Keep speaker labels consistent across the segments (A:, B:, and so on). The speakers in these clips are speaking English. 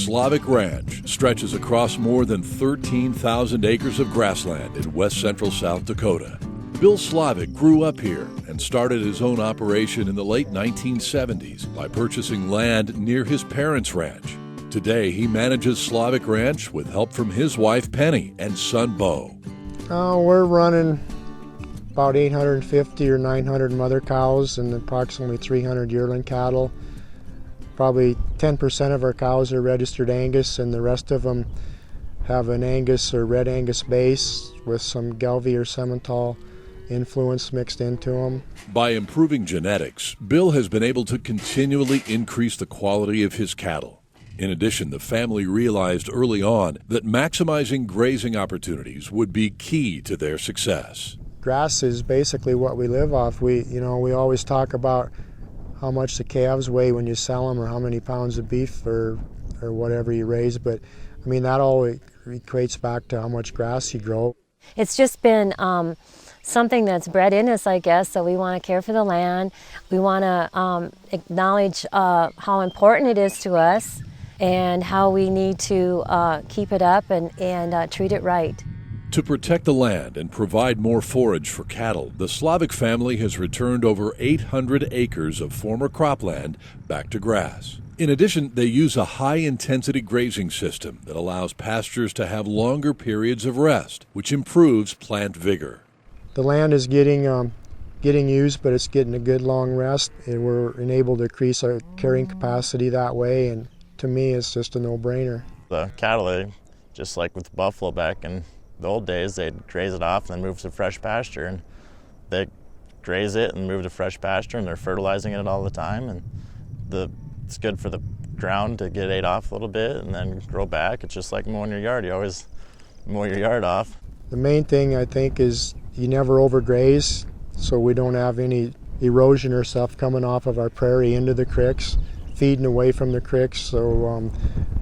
A: Slovek Ranch stretches across more than 13,000 acres of grassland in west central South Dakota. Bill Slovek grew up here and started his own operation in the late 1970s by purchasing land near his parents' ranch. Today, he manages Slovek Ranch with help from his wife Pennie and son Bo.
B: We're running about 850 or 900 mother cows and approximately 300 yearling cattle. Probably 10% of our cows are registered Angus, and the rest of them have an Angus or Red Angus base with some Gelbvieh or Simmental influence mixed into them.
A: By improving genetics, Bill has been able to continually increase the quality of his cattle. In addition, the family realized early on that maximizing grazing opportunities would be key to their success.
B: Grass is basically what we live off. We always talk about how much the calves weigh when you sell them or how many pounds of beef or whatever you raise, but I mean that all equates back to how much grass you grow.
C: It's just been something that's bred in us, I guess, so we want to care for the land. We want to acknowledge how important it is to us and how we need to keep it up and treat it right.
A: To protect the land and provide more forage for cattle, the Slovek family has returned over 800 acres of former cropland back to grass. In addition, they use a high-intensity grazing system that allows pastures to have longer periods of rest, which improves plant vigor.
B: The land is getting used, but it's getting a good long rest, and we're enabled to increase our carrying capacity that way, and to me it's just a no-brainer.
D: The cattle, just like with buffalo back in the old days, they'd graze it off and then move to fresh pasture, and they graze it and move to fresh pasture, and they're fertilizing it all the time, and it's good for the ground to get ate off a little bit and then grow back. It's just like mowing your yard. You always mow your yard off.
B: The main thing I think is you never overgraze, so we don't have any erosion or stuff coming off of our prairie into the creeks, feeding away from the creeks, so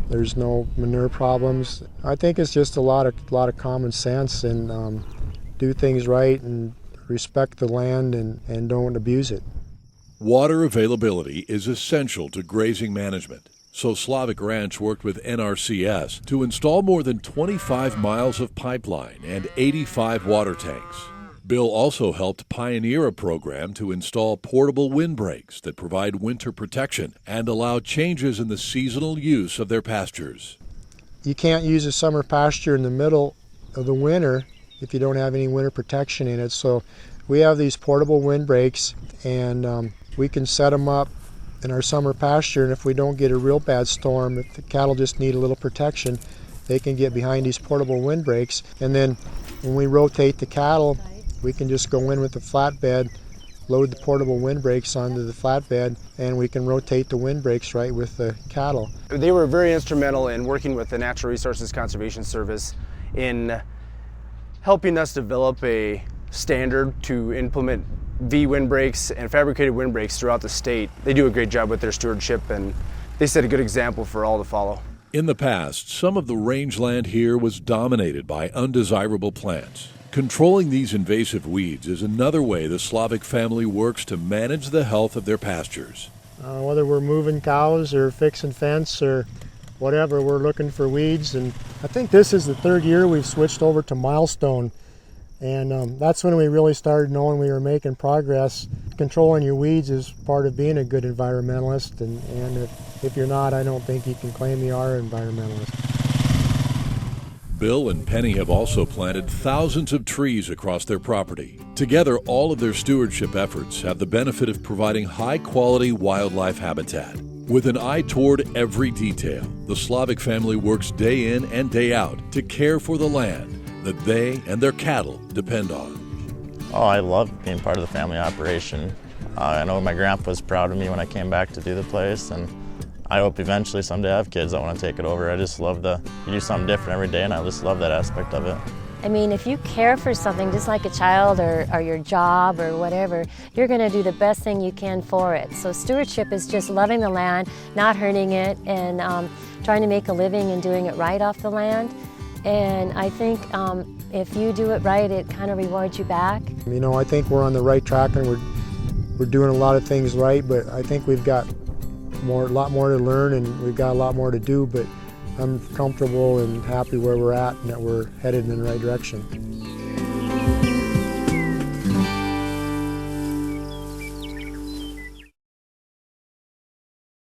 B: there's no manure problems. I think it's just a lot of common sense, and do things right and respect the land and don't abuse it.
A: Water availability is essential to grazing management, so Slovek Ranch worked with NRCS to install more than 25 miles of pipeline and 85 water tanks. Bill also helped pioneer a program to install portable windbreaks that provide winter protection and allow changes in the seasonal use of their pastures.
B: You can't use a summer pasture in the middle of the winter if you don't have any winter protection in it. So we have these portable windbreaks, and we can set them up in our summer pasture, and if we don't get a real bad storm, if the cattle just need a little protection, they can get behind these portable windbreaks. And then when we rotate the cattle, we can just go in with the flatbed, load the portable windbreaks onto the flatbed, and we can rotate the windbreaks right with the cattle.
E: They were very instrumental in working with the Natural Resources Conservation Service in helping us develop a standard to implement V windbreaks and fabricated windbreaks throughout the state. They do a great job with their stewardship, and they set a good example for all to follow.
A: In the past, some of the rangeland here was dominated by undesirable plants. Controlling these invasive weeds is another way the Slovek family works to manage the health of their pastures.
B: Whether we're moving cows or fixing fence or whatever, we're looking for weeds. And I think this is the third year we've switched over to milestone. And that's when we really started knowing we were making progress. Controlling your weeds is part of being a good environmentalist. And if you're not, I don't think you can claim you are an environmentalist.
A: Bill and Pennie have also planted thousands of trees across their property. Together, all of their stewardship efforts have the benefit of providing high-quality wildlife habitat. With an eye toward every detail, the Slovek family works day in and day out to care for the land that they and their cattle depend on.
D: Oh, I love being part of the family operation. I know my grandpa was proud of me when I came back to do the place, and I hope eventually someday I have kids that want to take it over. I just love you do something different every day, and I just love that aspect of it.
C: I mean, if you care for something just like a child or your job or whatever, you're going to do the best thing you can for it. So stewardship is just loving the land, not hurting it, and trying to make a living and doing it right off the land. And I think if you do it right, it kind of rewards you back.
B: You know, I think we're on the right track, and we're doing a lot of things right, but I think we've got a lot more to learn, and we've got a lot more to do, but I'm comfortable and happy where we're at and that we're headed in the right direction.